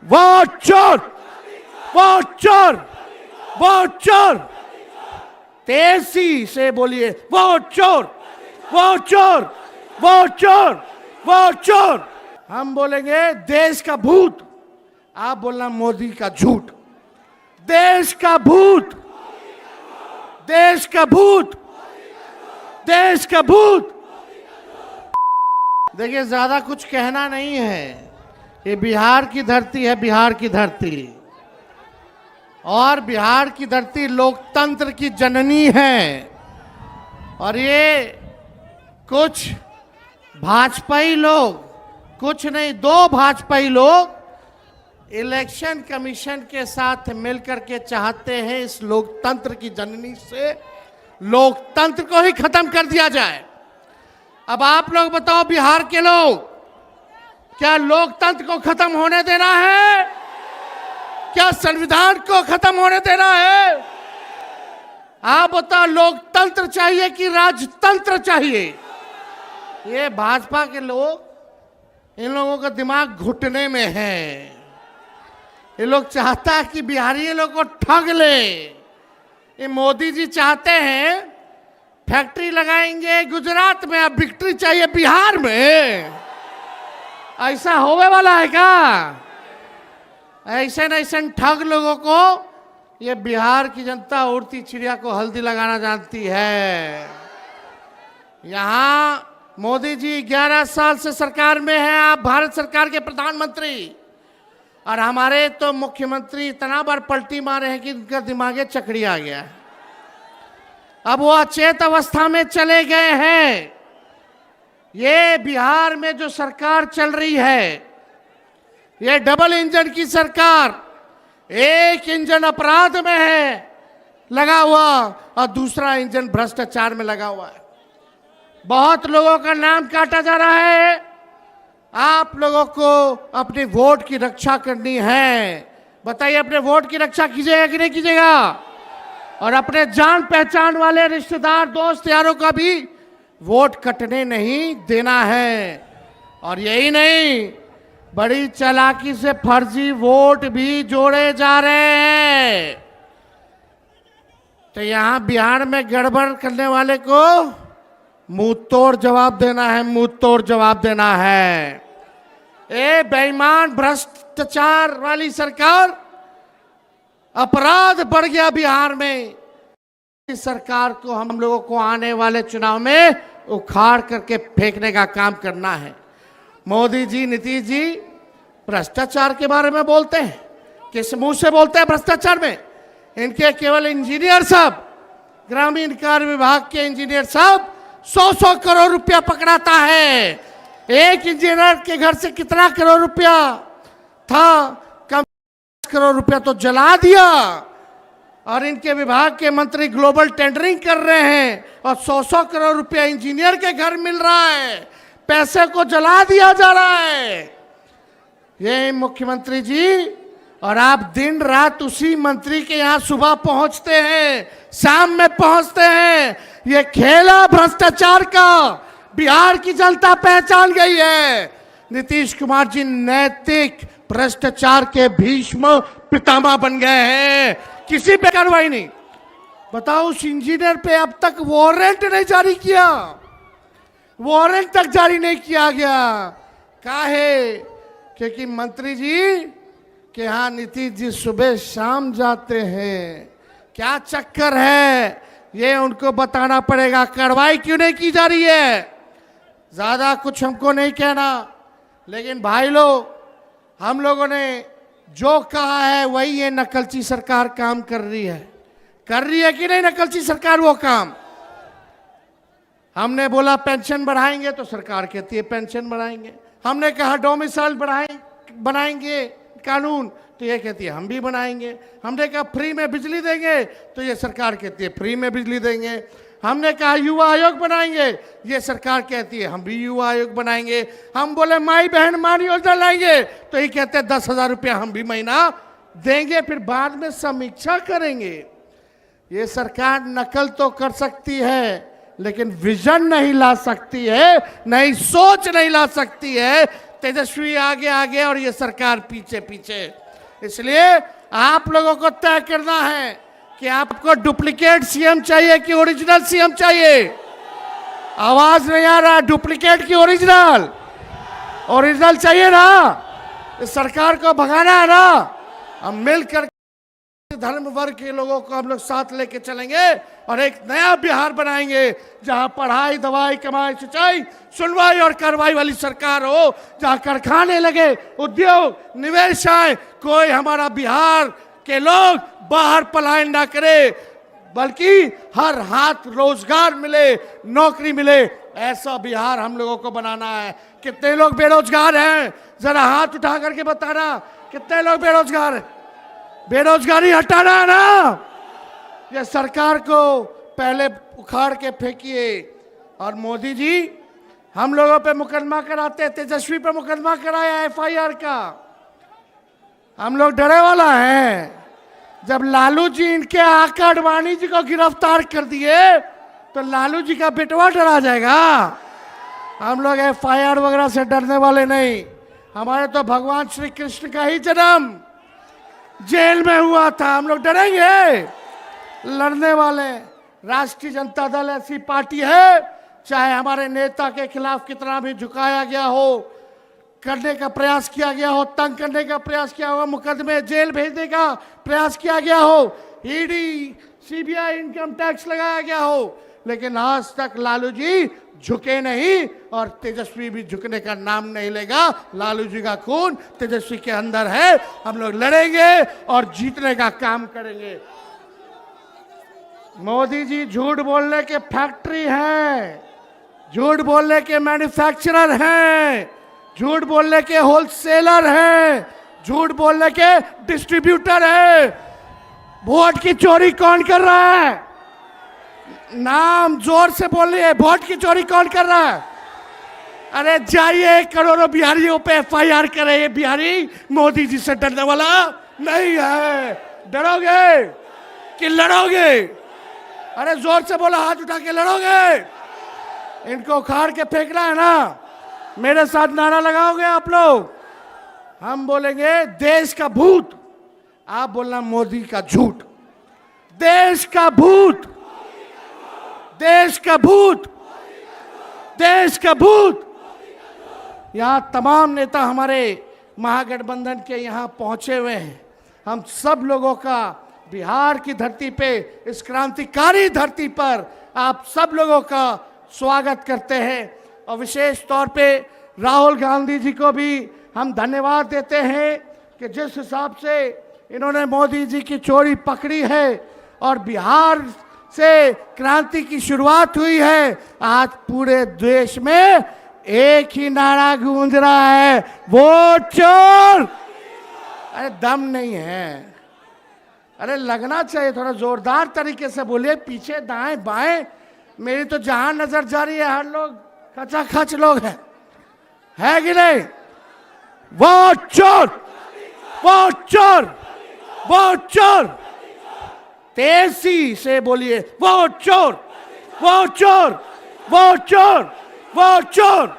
वो चोर, वो चोर, वो चोर। तेजी से बोलिए, वो चोर, वो चोर, वो चोर, वो चोर। हम बोलेंगे देश का भूत, आप बोलना मोदी का झूठ। देश का भूत, देश का भूत, देश का भूत। देखिए ज्यादा कुछ कहना नहीं है, ये बिहार की धरती है, बिहार की धरती। और बिहार की धरती लोकतंत्र की जननी है। और ये कुछ भाजपाई लोग, कुछ नहीं, दो भाजपाई लोग इलेक्शन कमीशन के साथ मिलकर के चाहते हैं इस लोकतंत्र की जननी से लोकतंत्र को ही खत्म कर दिया जाए। अब आप लोग बताओ, बिहार के लोग, क्या लोकतंत्र को खत्म होने देना है? क्या संविधान को खत्म होने देना है? आप बताओ, लोकतंत्र चाहिए कि राजतंत्र चाहिए? ये भाजपा के लोग, इन लोगों का दिमाग घुटने में है। ये लोग चाहता है कि बिहारी लोग को ठग ले। ये मोदी जी चाहते हैं फैक्ट्री लगाएंगे गुजरात में, अब विक्ट्री चाहिए बिहार में। ऐसा होने वाला है क्या? ऐसे न ऐसे ठग लोगों को ये बिहार की जनता उड़ती चिड़िया को हल्दी लगाना जानती है। यहाँ मोदी जी 11 साल से सरकार में हैं, आप भारत सरकार के प्रधानमंत्री, और हमारे तो मुख्यमंत्री इतना बार पलटी मारे हैं कि उनका दिमागे चकड़ी आ गया है। अब वो अचेत अवस्था में चले गए हैं। ये बिहार में जो सरकार चल रही है, ये डबल इंजन की सरकार, एक इंजन अपराध में है लगा हुआ और दूसरा इंजन भ्रष्टाचार में लगा हुआ है। बहुत लोगों का नाम काटा जा रहा है। आप लोगों को अपने वोट की रक्षा करनी है। बताइए, अपने वोट की रक्षा कीजिएगा कि नहीं कीजिएगा? और अपने जान पहचान वाले रिश्तेदार, दोस्त यारों का भी वोट कटने नहीं देना है। और यही नहीं, बड़ी चालाकी से फर्जी वोट भी जोड़े जा रहे हैं। तो यहां बिहार में गड़बड़ करने वाले को मुंह तोड़ जवाब देना है, मुंह तोड़ जवाब देना है। ए बेईमान भ्रष्टाचार वाली सरकार, अपराध बढ़ गया बिहार में। इस सरकार को हम लोगों को आने वाले चुनाव में उखाड़ करके फेंकने का काम करना है। मोदी जी, नीतीश जी भ्रष्टाचार के बारे में बोलते हैं, किस मुंह से बोलते हैं भ्रष्टाचार में? इनके केवल इंजीनियर साहब, ग्रामीण कार्य विभाग के इंजीनियर साहब 100-100 करोड़ रुपया पकड़ाता है। एक इंजीनियर के घर से कितना करोड़ रुपया था? कम करोड़ रुपया तो जला दिया। और इनके विभाग के मंत्री ग्लोबल टेंडरिंग कर रहे हैं और 100-100 करोड़ रुपया इंजीनियर के घर मिल रहा है। पैसे को जला दिया जा रहा है। ये मुख्यमंत्री जी, और आप दिन रात उसी मंत्री के यहाँ सुबह पहुंचते हैं, शाम में पहुंचते हैं। ये खेला भ्रष्टाचार का बिहार की जनता पहचान गई है। नीतीश कुमार जी नैतिक भ्रष्टाचार के भीष्म पितामह बन गए हैं। किसी पे कार्रवाई नहीं। बताओ, उस इंजीनियर पे अब तक वारंट नहीं जारी किया, वारंट तक जारी नहीं किया गया। काहे? क्योंकि मंत्री जी के यहाँ नीतीश जी सुबह शाम जाते हैं। क्या चक्कर है, ये उनको बताना पड़ेगा। कार्रवाई क्यों नहीं की जा रही है? ज्यादा कुछ हमको नहीं कहना, लेकिन भाई लोग, हम लोगों ने जो कहा है वही ये नकलची सरकार काम कर रही है। कर रही है कि नहीं नकलची सरकार वो काम? हमने बोला पेंशन बढ़ाएंगे तो सरकार कहती है पेंशन बढ़ाएंगे। हमने कहा डोमिसाइल बनाएंगे कानून, तो ये कहती है हम भी बनाएंगे। हमने कहा फ्री में बिजली देंगे, तो ये सरकार कहती है फ्री में बिजली देंगे। हमने कहा युवा आयोग बनाएंगे, ये सरकार कहती है हम भी युवा आयोग बनाएंगे। हम बोले माई बहन मान योजना लाएंगे, तो ये कहते हैं 10,000 रुपया हम भी महीना देंगे, फिर बाद में समीक्षा करेंगे। ये सरकार नकल तो कर सकती है, लेकिन विजन नहीं ला सकती है, नई सोच नहीं ला सकती है। तेजस्वी आगे आगे और ये सरकार पीछे पीछे। इसलिए आप लोगों को तय करना है कि आपको डुप्लीकेट सीएम चाहिए कि ओरिजिनल सीएम चाहिए। आवाज नहीं आ रहा, डुप्लीकेट की ओरिजिनल? ओरिजिनल चाहिए ना, इस सरकार को भगाना है ना। हम मिलकर धर्म वर्ग के लोगों को हम लोग साथ लेके चलेंगे और एक नया बिहार बनाएंगे जहां पढ़ाई, दवाई, कमाई, सिंचाई, सुनवाई और कार्रवाई वाली सरकार हो, जहां कारखाने लगे, उद्योग, निवेश आए, कोई हमारा बिहार के लोग बाहर पलायन ना करे, बल्कि हर हाथ रोजगार मिले, नौकरी मिले। ऐसा बिहार हम लोगों को बनाना है। कितने लोग बेरोजगार हैं? जरा हाथ उठा करके बताना, कितने लोग बेरोजगार हैं? बेरोजगारी हटाना है ना। ये सरकार को पहले उखाड़ के फेंकिए। और मोदी जी हम लोगों पे मुकदमा कराते, तेजस्वी पे मुकदमा कराया एफआईआर का। हम लोग डरे वाला हैं। जब लालू जी इनके आका अडवाणी जी को गिरफ्तार कर दिए तो लालू जी का बेटवा डरा जाएगा। हम लोग एफआईआर वगैरह से डरने वाले नहीं। हमारे तो भगवान श्री कृष्ण का ही जन्म जेल में हुआ था। हम लोग डरेंगे? लड़ने वाले। राष्ट्रीय जनता दल ऐसी पार्टी है, चाहे हमारे नेता के खिलाफ कितना भी झुकाया गया हो, करने का प्रयास किया गया हो, तंग करने का प्रयास किया हो, मुकदमे जेल भेजने का प्रयास किया गया हो, ईडी, सीबीआई, इनकम टैक्स लगाया गया हो, लेकिन आज तक लालू जी झुके नहीं और तेजस्वी भी झुकने का नाम नहीं लेगा। लालू जी का खून तेजस्वी के अंदर है। हम लोग लड़ेंगे और जीतने का काम करेंगे। मोदी जी झूठ बोलने के फैक्ट्री हैं, झूठ बोलने के मैन्युफैक्चरर हैं, झूठ बोलने के होलसेलर हैं, झूठ बोलने के डिस्ट्रीब्यूटर हैं। वोट की चोरी कौन कर रहा है? नाम जोर से बोलिए। वोट की चोरी कौन कर रहा है? अरे जाइए करोड़ों बिहारियों पे एफआईआर करे। ये बिहारी मोदी जी से डरने वाला नहीं है। डरोगे कि लड़ोगे? अरे जोर से बोलो, हाथ उठा के लड़ोगे? इनको उखाड़ के फेंकना है ना। मेरे साथ नारा लगाओगे आप लोग? हम बोलेंगे देश का भूत, आप बोलना मोदी का झूठ। देश का भूत, देश का भूत, देश का भूत। यहाँ तमाम नेता हमारे महागठबंधन के यहाँ पहुंचे हुए हैं। हम सब लोगों का बिहार की धरती पे, इस क्रांतिकारी धरती पर आप सब लोगों का स्वागत करते हैं। और विशेष तौर पे राहुल गांधी जी को भी हम धन्यवाद देते हैं कि जिस हिसाब से इन्होंने मोदी जी की चोरी पकड़ी है और बिहार से क्रांति की शुरुआत हुई है। आज पूरे देश में एक ही नारा गूंज रहा है, वोट चोर। अरे दम नहीं है। अरे लगना चाहिए, थोड़ा जोरदार तरीके से बोलिए। पीछे दाएं बाएं मेरी तो जहां नजर जा रही है हर लोग खचाखच लोग हैं, है कि नहीं? वोट चोर, वोट चोर, वोट चोर। तेजी से बोलिए, वोट चोर, वोट चोर, वोट चोर, वोट चोर।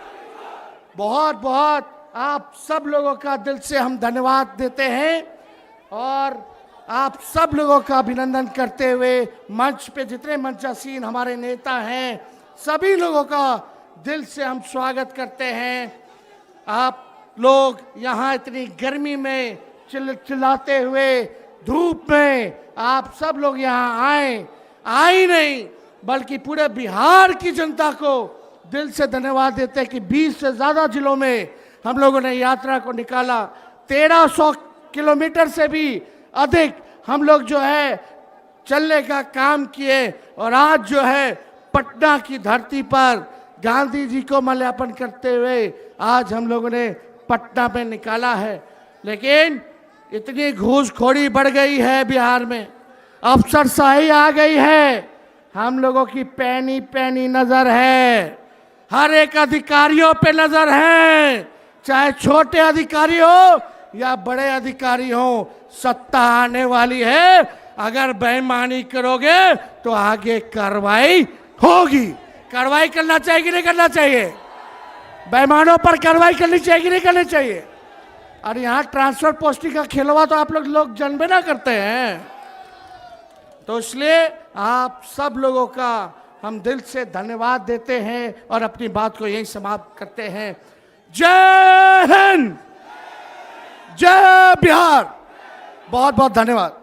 बहुत बहुत आप सब लोगों का दिल से हम धन्यवाद देते हैं और आप सब लोगों का अभिनंदन करते हुए मंच पे जितने मंचासीन हमारे नेता हैं सभी लोगों का दिल से हम स्वागत करते हैं। आप लोग यहाँ इतनी गर्मी में चिल्लाते हुए धूप में आप सब लोग यहाँ आए नहीं बल्कि पूरे बिहार की जनता को दिल से धन्यवाद देते हैं कि 20 से ज़्यादा जिलों में हम लोगों ने यात्रा को निकाला। 1300 किलोमीटर से भी अधिक हम लोग जो है चलने का काम किए और आज जो है पटना की धरती पर गांधी जी को माल्यार्पण करते हुए आज हम लोगों ने पटना में निकाला है। लेकिन इतनी घूसखोरी बढ़ गई है बिहार में, अफसरशाही आ गई है, हम लोगों की पैनी पैनी नजर है, हर एक अधिकारियों पे नजर है, चाहे छोटे अधिकारी हो या बड़े अधिकारी हो। सत्ता आने वाली है, अगर बेईमानी करोगे तो आगे कार्रवाई होगी। कार्रवाई करना चाहिए कि नहीं करना चाहिए? बेईमानों पर कार्रवाई करनी चाहिए कि नहीं करनी चाहिए? और यहाँ ट्रांसफर पोस्टिंग का खेलवा तो आप लोग जानबे ना करते हैं। तो इसलिए आप सब लोगों का हम दिल से धन्यवाद देते हैं और अपनी बात को यहीं समाप्त करते हैं। जय हिंद, जय बिहार। बहुत बहुत धन्यवाद।